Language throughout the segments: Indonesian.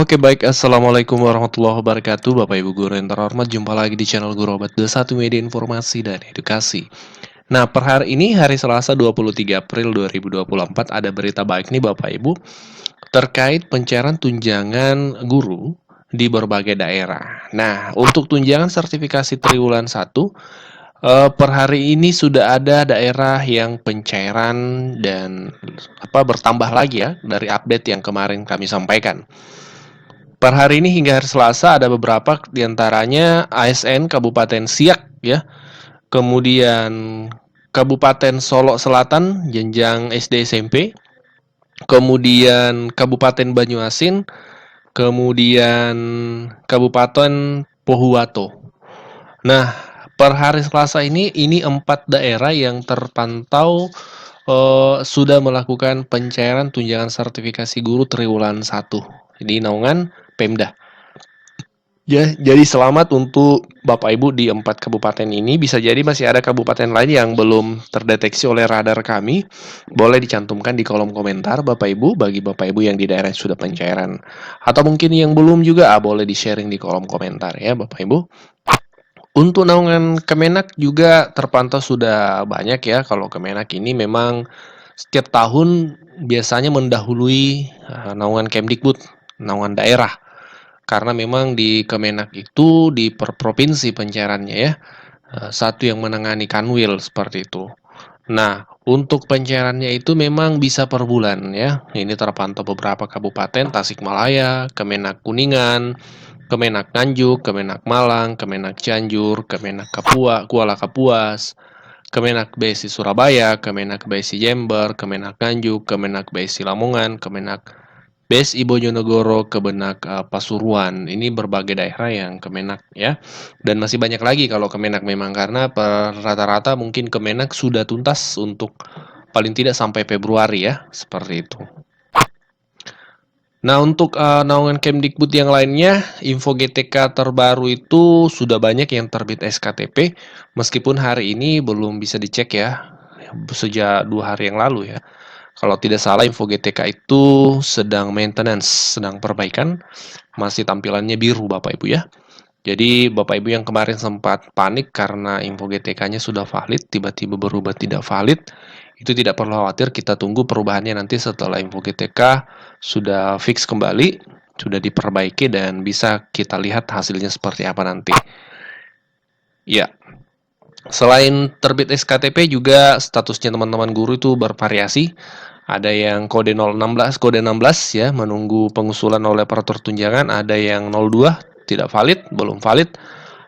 Oke baik, Assalamualaikum warahmatullahi wabarakatuh Bapak Ibu Guru yang terhormat. Jumpa lagi di channel Guru Obat 21 Media Informasi dan Edukasi. Nah, per hari ini hari Selasa 23 April 2024 ada berita baik nih Bapak Ibu terkait pencairan tunjangan guru di berbagai daerah. Nah, untuk tunjangan sertifikasi triwulan 1 per hari ini sudah ada daerah yang pencairan dan bertambah lagi ya dari update yang kemarin kami sampaikan. Per hari ini hingga hari Selasa ada beberapa diantaranya ASN Kabupaten Siak ya, kemudian Kabupaten Solok Selatan jenjang SD SMP, kemudian Kabupaten Banyuasin, kemudian Kabupaten Pohuwato. Nah, per hari Selasa ini 4 daerah yang terpantau sudah melakukan pencairan tunjangan sertifikasi guru triwulan 1 di naungan Pemda. Ya, jadi selamat untuk Bapak Ibu di 4 kabupaten ini. Bisa jadi masih ada kabupaten lain yang belum terdeteksi oleh radar kami. Boleh dicantumkan di kolom komentar Bapak Ibu, bagi Bapak Ibu yang di daerah yang sudah pencairan. Atau mungkin yang belum juga, boleh di-sharing di kolom komentar ya Bapak Ibu. Untuk naungan Kemenak juga terpantau sudah banyak ya. Kalau Kemenak ini memang setiap tahun biasanya mendahului naungan Kemdikbud, naungan daerah. Karena memang di Kemenak itu di per provinsi pencairannya ya, satu yang menangani Kanwil seperti itu. Nah, untuk pencairannya itu memang bisa per bulan ya. Ini terpantau beberapa kabupaten, Tasikmalaya, Kemenak Kuningan, Kemenak Nganjuk, Kemenak Malang, Kemenak Cianjur, Kemenak Kuala Kapuas, Kemenak BSI Surabaya, Kemenak BSI Jember, Kemenak Nganjuk, Kemenak BSI Lamongan, Kemenak BSI Bojonegoro, Kemenak Pasuruan. Ini berbagai daerah yang Kemenak ya. Dan masih banyak lagi kalau Kemenak memang karena per rata-rata mungkin Kemenak sudah tuntas untuk paling tidak sampai Februari ya, seperti itu. Nah, untuk naungan Kemdikbud yang lainnya, info GTK terbaru itu sudah banyak yang terbit SKTP, meskipun hari ini belum bisa dicek ya, sejak 2 hari yang lalu ya. Kalau tidak salah info GTK itu sedang maintenance, sedang perbaikan, masih tampilannya biru Bapak Ibu ya. Jadi Bapak Ibu yang kemarin sempat panik karena info GTK-nya sudah valid, tiba-tiba berubah tidak valid, itu tidak perlu khawatir, kita tunggu perubahannya nanti setelah info GTK sudah fix kembali, sudah diperbaiki dan bisa kita lihat hasilnya seperti apa nanti. Ya. Selain terbit SKTP juga statusnya teman-teman guru itu bervariasi. Ada yang kode 016, kode 16 ya, menunggu pengusulan oleh operator tunjangan. Ada yang 02, tidak valid, belum valid.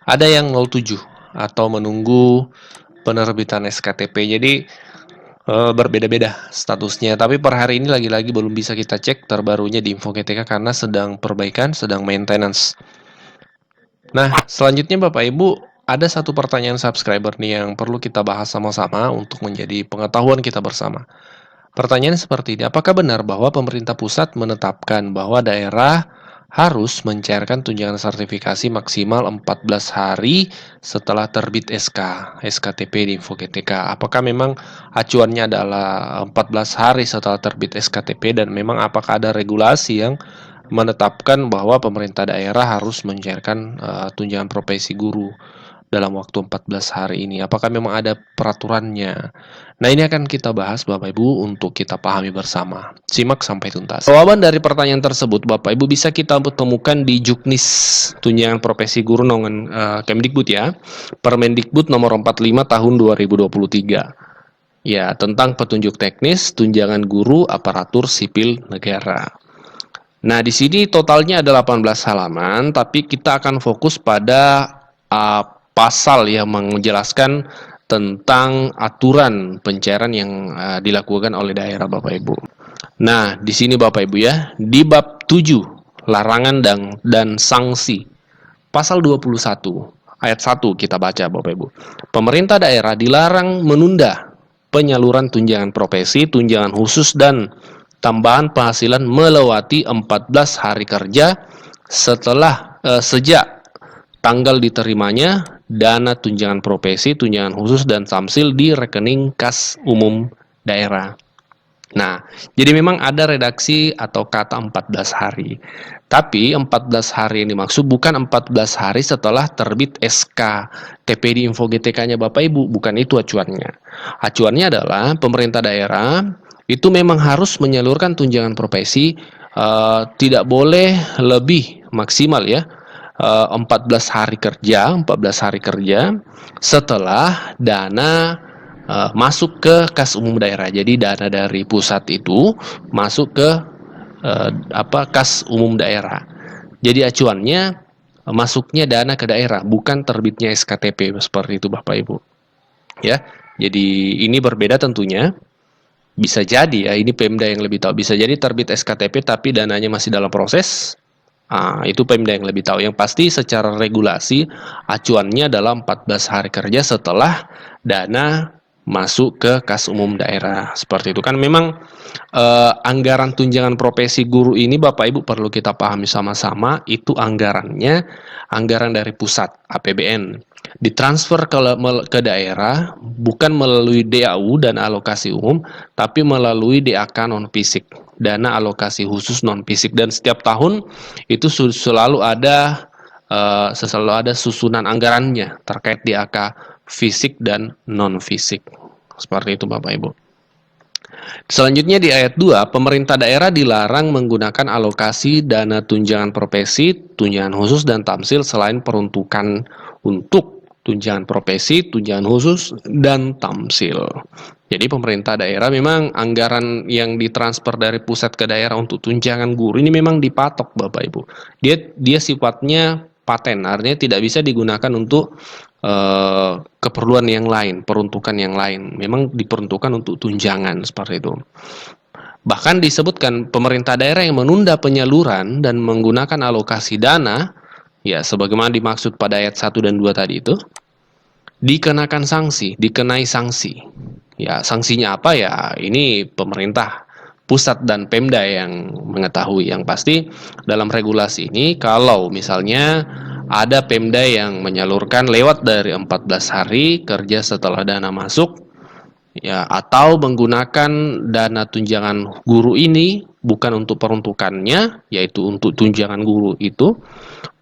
Ada yang 07, atau menunggu penerbitan SKTP. Jadi berbeda-beda statusnya. Tapi per hari ini lagi-lagi belum bisa kita cek terbarunya di info GTK karena sedang perbaikan, sedang maintenance. Nah, selanjutnya Bapak Ibu, ada satu pertanyaan subscriber nih yang perlu kita bahas sama-sama untuk menjadi pengetahuan kita bersama. Pertanyaan seperti ini, apakah benar bahwa pemerintah pusat menetapkan bahwa daerah harus mencairkan tunjangan sertifikasi maksimal 14 hari setelah terbit SKTP di info GTK? Apakah memang acuannya adalah 14 hari setelah terbit SKTP dan memang apakah ada regulasi yang menetapkan bahwa pemerintah daerah harus mencairkan tunjangan profesi guru dalam waktu 14 hari ini? Apakah memang ada peraturannya? Nah, ini akan kita bahas Bapak Ibu untuk kita pahami bersama. Simak sampai tuntas. Jawaban dari pertanyaan tersebut Bapak Ibu bisa kita temukan di Juknis Tunjangan Profesi Guru naungan Kemdikbud ya. Permendikbud nomor 45 tahun 2023. Ya, tentang petunjuk teknis tunjangan guru aparatur sipil negara. Nah, di sini totalnya ada 18 halaman, tapi kita akan fokus pada pasal yang menjelaskan tentang aturan pencairan yang dilakukan oleh daerah Bapak Ibu. Nah, di sini Bapak Ibu ya, di bab 7, larangan dan sanksi. Pasal 21, ayat 1 kita baca Bapak Ibu. Pemerintah daerah dilarang menunda penyaluran tunjangan profesi, tunjangan khusus dan tambahan penghasilan melewati 14 hari kerja sejak tanggal diterimanya dana tunjangan profesi, tunjangan khusus, dan samsil di rekening kas umum daerah. Nah, jadi memang ada redaksi atau kata 14 hari. Tapi 14 hari yang dimaksud bukan 14 hari setelah terbit SKTP di Info GTK-nya Bapak Ibu, bukan itu acuannya. Acuannya adalah pemerintah daerah itu memang harus menyalurkan tunjangan profesi, tidak boleh lebih maksimal ya, 14 hari kerja, setelah dana masuk ke kas umum daerah. Jadi dana dari pusat itu masuk ke kas umum daerah. Jadi acuannya masuknya dana ke daerah, bukan terbitnya SKTP seperti itu Bapak Ibu. Ya. Jadi ini berbeda tentunya. Bisa jadi ya, ini Pemda yang lebih tahu. Bisa jadi terbit SKTP tapi dananya masih dalam proses. Itu Pemda yang lebih tahu. Yang pasti secara regulasi acuannya adalah 14 hari kerja setelah dana masuk ke kas umum daerah. Seperti itu kan memang anggaran tunjangan profesi guru ini Bapak Ibu perlu kita pahami sama-sama, itu anggarannya anggaran dari pusat APBN. Ditransfer ke daerah bukan melalui DAU dan alokasi umum, tapi melalui DAK non fisik, dana alokasi khusus non fisik, dan setiap tahun itu selalu ada susunan anggarannya terkait DAK fisik dan non fisik. Seperti itu Bapak Ibu. Selanjutnya di ayat 2, pemerintah daerah dilarang menggunakan alokasi dana tunjangan profesi, tunjangan khusus, dan tamsil selain peruntukan untuk tunjangan profesi, tunjangan khusus, dan tamsil. Jadi pemerintah daerah memang anggaran yang ditransfer dari pusat ke daerah untuk tunjangan guru ini memang dipatok Bapak Ibu. Dia sifatnya paten, artinya tidak bisa digunakan untuk keperluan yang lain, peruntukan yang lain. Memang diperuntukkan untuk tunjangan seperti itu. Bahkan disebutkan pemerintah daerah yang menunda penyaluran dan menggunakan alokasi dana, ya sebagaimana dimaksud pada ayat 1 dan 2 tadi itu, dikenai sanksi. Ya, sanksinya apa ya? Ini pemerintah pusat dan Pemda yang mengetahui. Yang pasti dalam regulasi ini kalau misalnya ada Pemda yang menyalurkan lewat dari 14 hari kerja setelah dana masuk, ya, atau menggunakan dana tunjangan guru ini bukan untuk peruntukannya, yaitu untuk tunjangan guru itu,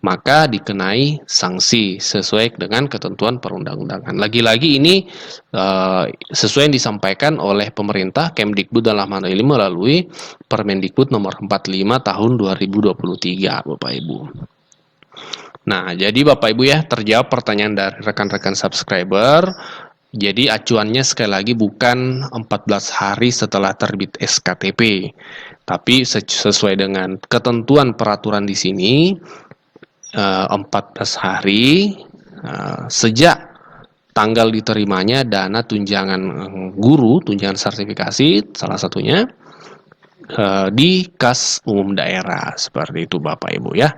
maka dikenai sanksi sesuai dengan ketentuan perundang-undangan. Lagi-lagi ini sesuai yang disampaikan oleh pemerintah Kemdikbud dalam hal ini melalui Permendikbud nomor 45 tahun 2023 Bapak Ibu. Nah, jadi Bapak Ibu ya, terjawab pertanyaan dari rekan-rekan subscriber. Jadi acuannya sekali lagi bukan 14 hari setelah terbit SKTP, tapi sesuai dengan ketentuan peraturan di sini 14 hari sejak tanggal diterimanya dana tunjangan guru, tunjangan sertifikasi salah satunya di kas umum daerah. Seperti itu Bapak Ibu ya.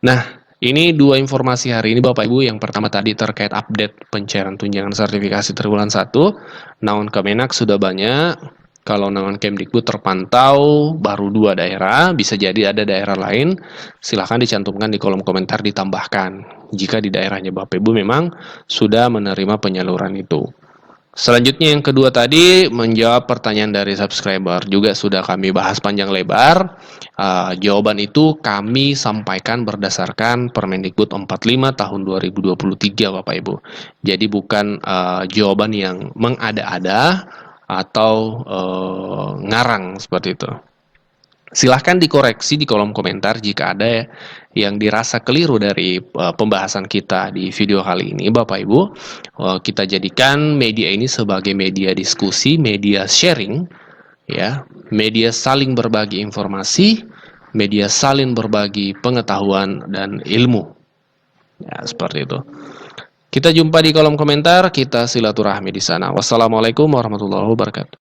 Nah, ini dua informasi hari ini Bapak Ibu. Yang pertama tadi terkait update pencairan tunjangan sertifikasi triwulan 1. Naungan Kemenak sudah banyak. Kalau naungan Kemdikbud terpantau baru 2 daerah, bisa jadi ada daerah lain. Silahkan dicantumkan di kolom komentar, ditambahkan jika di daerahnya Bapak Ibu memang sudah menerima penyaluran itu. Selanjutnya yang kedua tadi menjawab pertanyaan dari subscriber, juga sudah kami bahas panjang lebar. Jawaban itu kami sampaikan berdasarkan Permendikbud 45 tahun 2023 Bapak Ibu. Jadi bukan jawaban yang mengada-ada atau ngarang seperti itu. Silahkan dikoreksi di kolom komentar jika ada yang dirasa keliru dari pembahasan kita di video kali ini Bapak Ibu. Kita jadikan media ini sebagai media diskusi, media sharing, ya, media saling berbagi informasi, media saling berbagi pengetahuan dan ilmu. Ya, seperti itu. Kita jumpa di kolom komentar, kita silaturahmi di sana. Wassalamualaikum warahmatullahi wabarakatuh.